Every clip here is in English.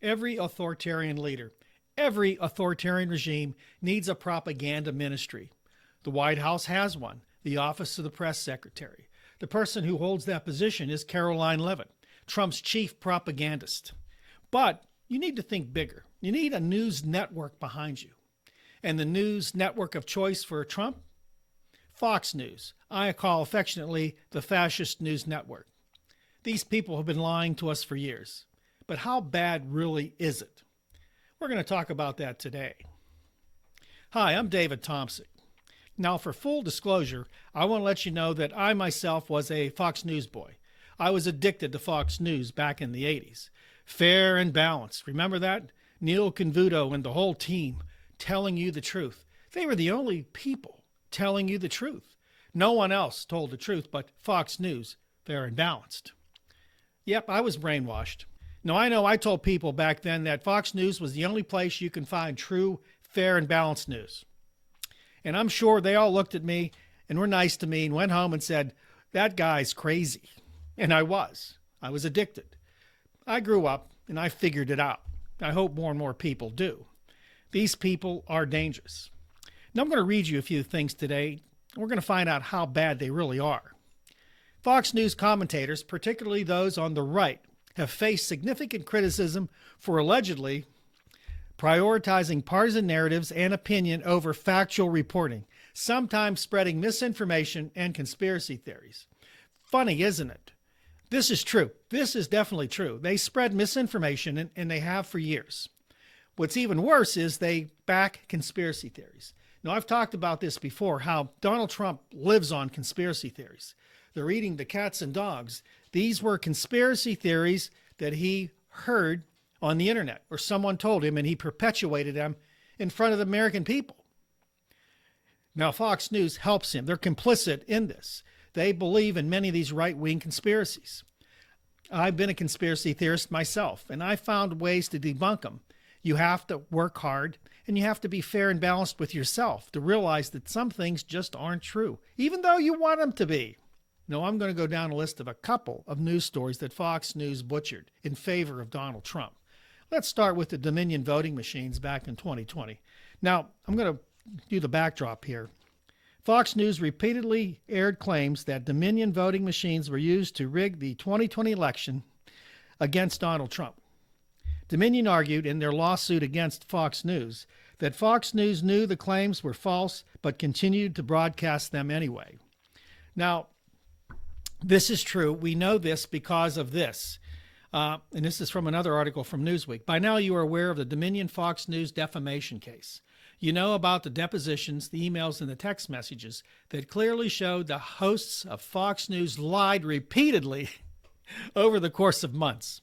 Every authoritarian leader, every authoritarian regime needs a propaganda ministry. The White House has one, the Office of the Press Secretary. The person who holds that position is Karoline Leavitt, Trump's chief propagandist. But you need to think bigger. You need a news network behind you. And the news network of choice for Trump? Fox News. I call affectionately the fascist news network. These people have been lying to us for years. But how bad really is it? We're going to talk about that today. Hi, I'm David Thompson. Now, for full disclosure, I want to let you know that I myself was a Fox News boy. I was addicted to Fox News back in the 80s. Fair and balanced. Remember that? Neil Convuto and the whole team telling you the truth. They were the only people telling you the truth. No one else told the truth but Fox News, fair and balanced. Yep, I was brainwashed. Now, I know I told people back then that Fox News was the only place you can find true, fair, and balanced news. And I'm sure they all looked at me and were nice to me and went home and said, that guy's crazy. And I was. I was addicted. I grew up and I figured it out. I hope more and more people do. These people are dangerous. Now, I'm going to read you a few things today. We're going to find out how bad they really are. Fox News commentators, particularly those on the right, have faced significant criticism for allegedly prioritizing partisan narratives and opinion over factual reporting, sometimes spreading misinformation and conspiracy theories. Funny, isn't it? This is true. This is definitely true. They spread misinformation, and they have for years. What's even worse is they back conspiracy theories. Now, I've talked about this before, how Donald Trump lives on conspiracy theories. They're eating the cats and dogs. These were conspiracy theories that he heard on the internet, or someone told him, and he perpetuated them in front of the American people. Now, Fox News helps him. They're complicit in this. They believe in many of these right-wing conspiracies. I've been a conspiracy theorist myself, and I found ways to debunk them. You have to work hard, and you have to be fair and balanced with yourself to realize that some things just aren't true, even though you want them to be. Now, I'm going to go down a list of a couple of news stories that Fox News butchered in favor of Donald Trump. Let's start with the Dominion voting machines back in 2020. Now, I'm going to do the backdrop here. Fox News repeatedly aired claims that Dominion voting machines were used to rig the 2020 election against Donald Trump. Dominion argued in their lawsuit against Fox News that Fox News knew the claims were false but continued to broadcast them anyway. Now, this is true. We know this because of this. And this is from another article from Newsweek. By now, you are aware of the Dominion Fox News defamation case. You know about the depositions, the emails, and the text messages that clearly showed the hosts of Fox News lied repeatedly over the course of months.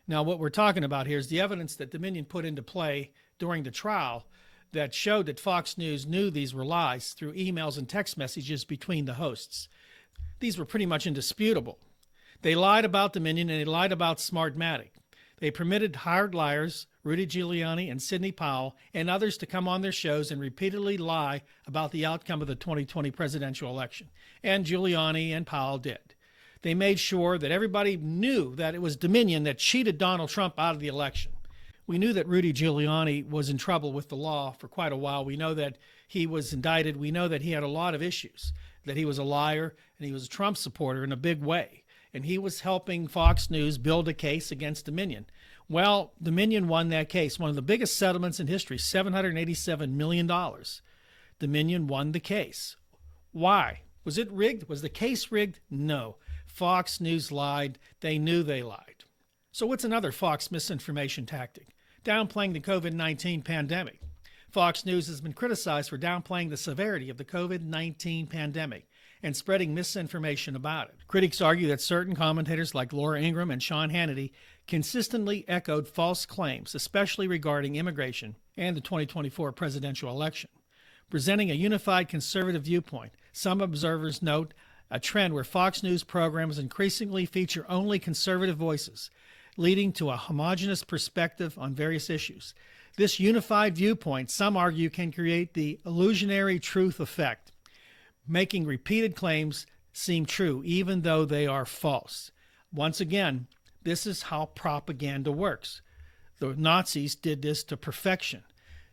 Now, what we're talking about here is the evidence that Dominion put into play during the trial that showed that Fox News knew these were lies through emails and text messages between the hosts. These were pretty much indisputable. They lied about Dominion and they lied about Smartmatic. They permitted hired liars, Rudy Giuliani and Sidney Powell, and others to come on their shows and repeatedly lie about the outcome of the 2020 presidential election. And Giuliani and Powell did. They made sure that everybody knew that it was Dominion that cheated Donald Trump out of the election. We knew that Rudy Giuliani was in trouble with the law for quite a while. We know that he was indicted. We know that he had a lot of issues, that he was a liar and he was a Trump supporter in a big way. And he was helping Fox News build a case against Dominion. Well, Dominion won that case, one of the biggest settlements in history, $787 million. Dominion won the case. Why? Was it rigged? Was the case rigged? No. Fox News lied. They knew they lied. So what's another Fox misinformation tactic? Downplaying the COVID-19 pandemic. Fox News has been criticized for downplaying the severity of the COVID-19 pandemic and spreading misinformation about it. Critics argue that certain commentators like Laura Ingraham and Sean Hannity consistently echoed false claims, especially regarding immigration and the 2024 presidential election. Presenting a unified conservative viewpoint, some observers note a trend where Fox News programs increasingly feature only conservative voices, leading to a homogeneous perspective on various issues. This unified viewpoint, some argue, can create the illusionary truth effect, making repeated claims seem true even though they are false. Once again, this is how propaganda works. The Nazis did this to perfection.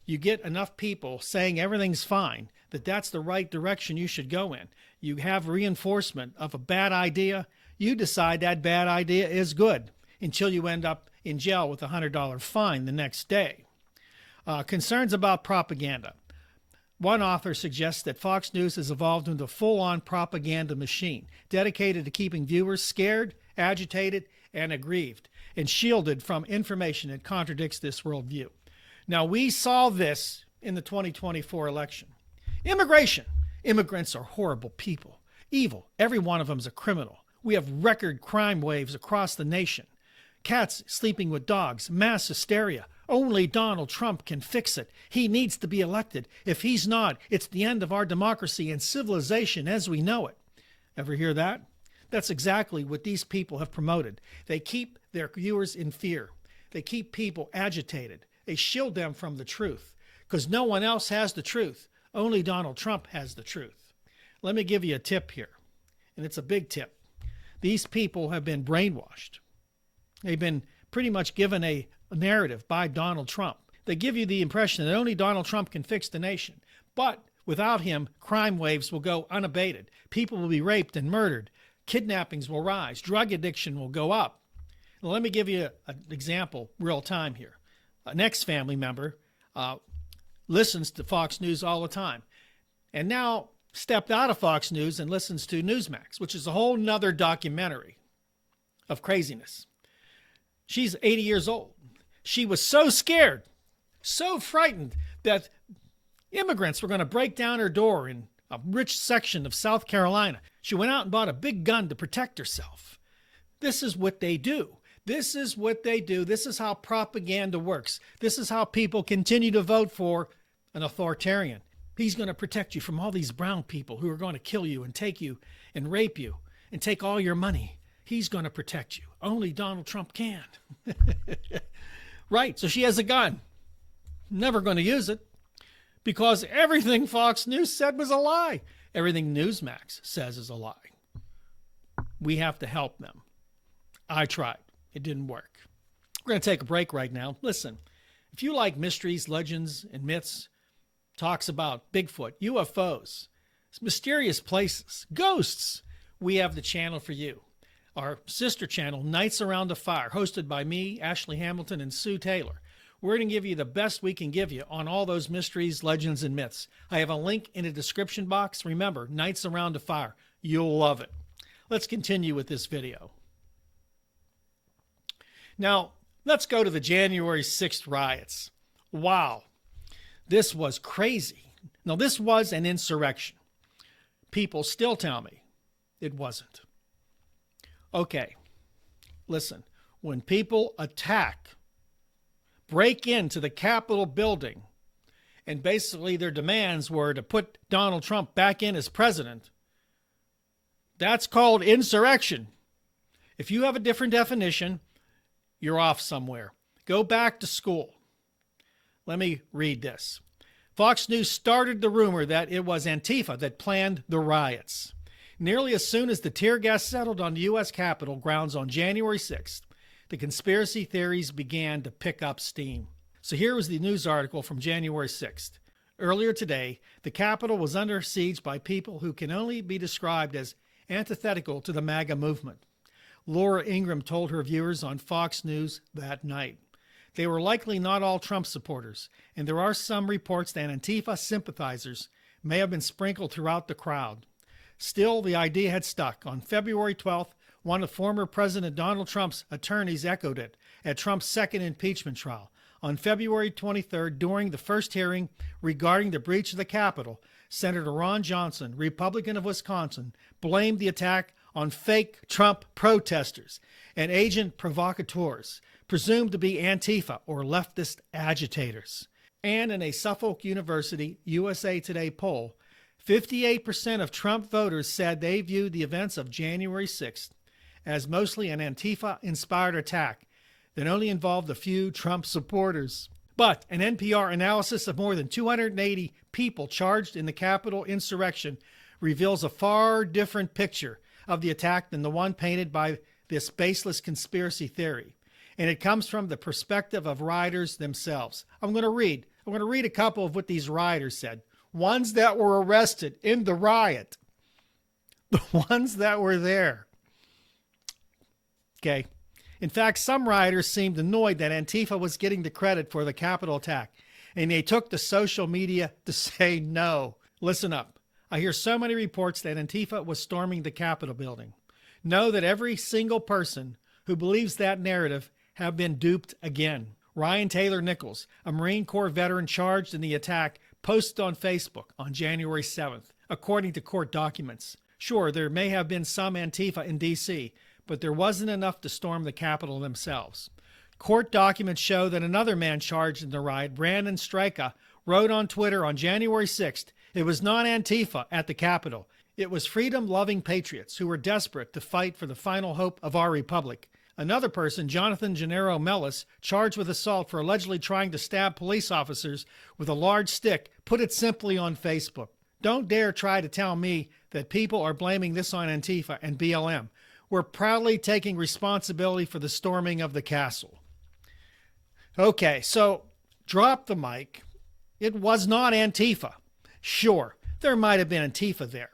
You get enough people saying everything's fine, that that's the right direction you should go in. You have reinforcement of a bad idea. You decide that bad idea is good until you end up in jail with a $100 fine the next day. Concerns about propaganda. One author suggests that Fox News has evolved into a full-on propaganda machine dedicated to keeping viewers scared, agitated, and aggrieved, and shielded from information that contradicts this worldview. Now, we saw this in the 2024 election. Immigration. Immigrants are horrible people. Evil. Every one of them is a criminal. We have record crime waves across the nation. Cats sleeping with dogs. Mass hysteria. Only Donald Trump can fix it. He needs to be elected. If he's not, it's the end of our democracy and civilization as we know it. Ever hear that? That's exactly what these people have promoted. They keep their viewers in fear. They keep people agitated. They shield them from the truth because no one else has the truth. Only Donald Trump has the truth. Let me give you a tip here, and it's a big tip. These people have been brainwashed. They've been pretty much given a narrative by Donald Trump. They give you the impression that only Donald Trump can fix the nation. But without him, crime waves will go unabated. People will be raped and murdered. Kidnappings will rise. Drug addiction will go up. Now, let me give you an example real time here. An ex-family member listens to Fox News all the time and now stepped out of Fox News and listens to Newsmax, which is a whole nother documentary of craziness. She's 80 years old. She was so scared, so frightened that immigrants were going to break down her door in a rich section of South Carolina. She went out and bought a big gun to protect herself. This is what they do. This is what they do. This is how propaganda works. This is how people continue to vote for an authoritarian. He's going to protect you from all these brown people who are going to kill you and take you and rape you and take all your money. He's going to protect you. Only Donald Trump can. Right, so she has a gun. Never going to use it because everything Fox News said was a lie. Everything Newsmax says is a lie. We have to help them. I tried. It didn't work. We're going to take a break right now. Listen, if you like mysteries, legends, and myths, talks about Bigfoot, UFOs, mysterious places, ghosts, we have the channel for you. Our sister channel, Nights Around the Fire, hosted by me, Ashley Hamilton, and Sue Taylor. We're going to give you the best we can give you on all those mysteries, legends, and myths. I have a link in the description box. Remember, Nights Around the Fire. You'll love it. Let's continue with this video. Now, let's go to the January 6th riots. Wow, this was crazy. Now, this was an insurrection. People still tell me it wasn't. Okay, listen, when people attack, break into the Capitol building, and basically their demands were to put Donald Trump back in as president, that's called insurrection. If you have a different definition, you're off somewhere. Go back to school. Let me read this. Fox News started the rumor that it was Antifa that planned the riots. Nearly as soon as the tear gas settled on the U.S. Capitol grounds on January 6th, the conspiracy theories began to pick up steam. So here was the news article from January 6th. Earlier today, the Capitol was under siege by people who can only be described as antithetical to the MAGA movement. Laura Ingraham told her viewers on Fox News that night. They were likely not all Trump supporters, and there are some reports that Antifa sympathizers may have been sprinkled throughout the crowd. Still, the idea had stuck. On February 12th, one of former President Donald Trump's attorneys echoed it at Trump's second impeachment trial. On February 23rd, during the first hearing regarding the breach of the Capitol, Senator Ron Johnson, Republican of Wisconsin, blamed the attack on fake Trump protesters and agent provocateurs, presumed to be Antifa or leftist agitators. And in a Suffolk University USA Today poll, 58% of Trump voters said they viewed the events of January 6th as mostly an Antifa-inspired attack that only involved a few Trump supporters. But an NPR analysis of more than 280 people charged in the Capitol insurrection reveals a far different picture of the attack than the one painted by this baseless conspiracy theory. and it comes from the perspective of rioters themselves. I'm going to read a couple of what these rioters said. Ones that were arrested in the riot. The ones that were there. Okay. In fact, some rioters seemed annoyed that Antifa was getting the credit for the Capitol attack, and they took to social media to say no. Listen up. I hear so many reports that Antifa was storming the Capitol building. Know that every single person who believes that narrative have been duped again. Ryan Taylor Nichols, a Marine Corps veteran charged in the attack, posted on Facebook on January 7th, according to court documents. Sure, there may have been some Antifa in D.C., but there wasn't enough to storm the Capitol themselves. Court documents show that another man charged in the riot, Brandon Straka, wrote on Twitter on January 6th, it was not Antifa at the Capitol. It was freedom-loving patriots who were desperate to fight for the final hope of our republic. Another person, Jonathan Gennaro Mellis, charged with assault for allegedly trying to stab police officers with a large stick, put it simply on Facebook. Don't dare try to tell me that people are blaming this on Antifa and BLM. We're proudly taking responsibility for the storming of the castle. Okay, so drop the mic. It was not Antifa. Sure, there might have been Antifa there.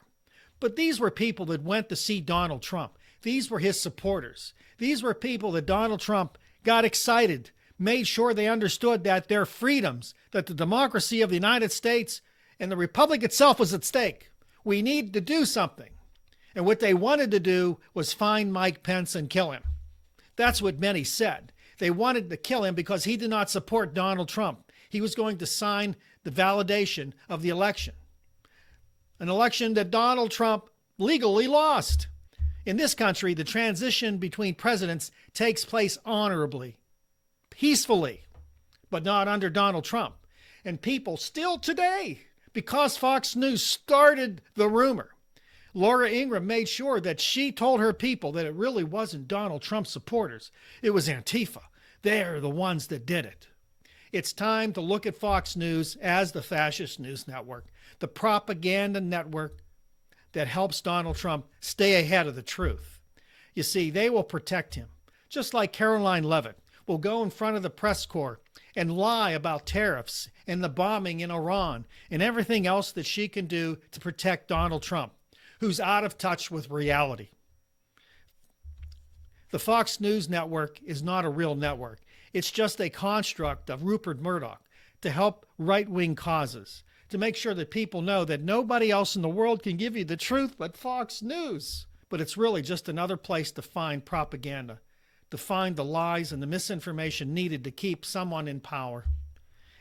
But these were people that went to see Donald Trump. These were his supporters. These were people that Donald Trump got excited, made sure they understood that their freedoms, that the democracy of the United States and the republic itself was at stake. We need to do something. And what they wanted to do was find Mike Pence and kill him. That's what many said. They wanted to kill him because he did not support Donald Trump. He was going to sign the validation of the election. An election that Donald Trump legally lost. In this country, the transition between presidents takes place honorably, peacefully, but not under Donald Trump. And people still today, because Fox News started the rumor, Laura Ingraham made sure that she told her people that it really wasn't Donald Trump supporters. It was Antifa. They're the ones that did it. It's time to look at Fox News as the fascist news network, the propaganda network that helps Donald Trump stay ahead of the truth. You see, they will protect him, just like Karoline Leavitt will go in front of the press corps and lie about tariffs and the bombing in Iran and everything else that she can do to protect Donald Trump, who's out of touch with reality. The Fox News network is not a real network. It's just a construct of Rupert Murdoch to help right-wing causes, to make sure that people know that nobody else in the world can give you the truth but Fox News. But it's really just another place to find propaganda, to find the lies and the misinformation needed to keep someone in power.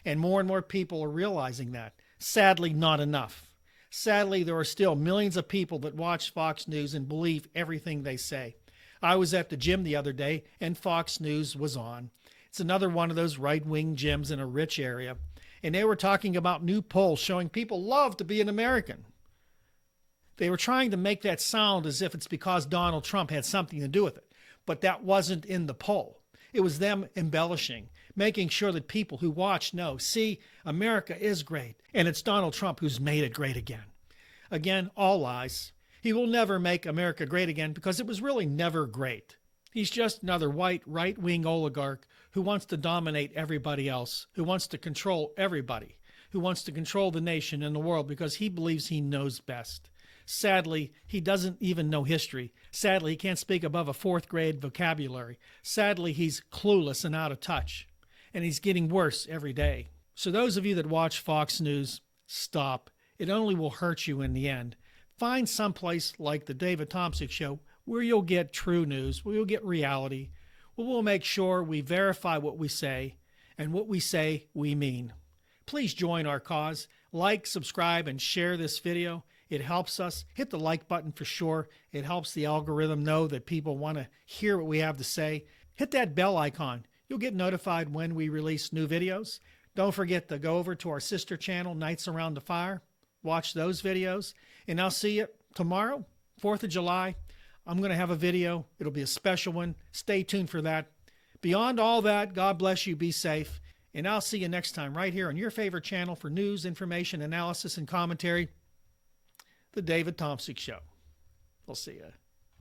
And more people are realizing that. Sadly, not enough. Sadly, there are still millions of people that watch Fox News and believe everything they say. I was at the gym the other day and Fox News was on. It's another one of those right-wing gyms in a rich area. And they were talking about new polls showing people love to be an American. They were trying to make that sound as if it's because Donald Trump had something to do with it. But that wasn't in the poll. It was them embellishing, making sure that people who watch know, see, America is great. And it's Donald Trump who's made it great again. Again, all lies. He will never make America great again because it was really never great. He's just another white right-wing oligarch who wants to dominate everybody else, who wants to control everybody, who wants to control the nation and the world because he believes he knows best. Sadly, he doesn't even know history. Sadly, he can't speak above a fourth grade vocabulary. Sadly, he's clueless and out of touch. And he's getting worse every day. So those of you that watch Fox News, stop. It only will hurt you in the end. Find someplace like the David Tomsic Show where you'll get true news, where you'll get reality, where we'll make sure we verify what we say, and what we say we mean. Please join our cause. Like, subscribe, and share this video. It helps us. Hit the like button for sure. It helps the algorithm know that people want to hear what we have to say. Hit that bell icon. You'll get notified when we release new videos. Don't forget to go over to our sister channel, Nights Around the Fire. Watch those videos. And I'll see you tomorrow, 4th of July. I'm going to have a video. It'll be a special one. Stay tuned for that. Beyond all that, God bless you. Be safe. And I'll see you next time right here on your favorite channel for news, information, analysis, and commentary, The David Tomsic Show. We'll see you.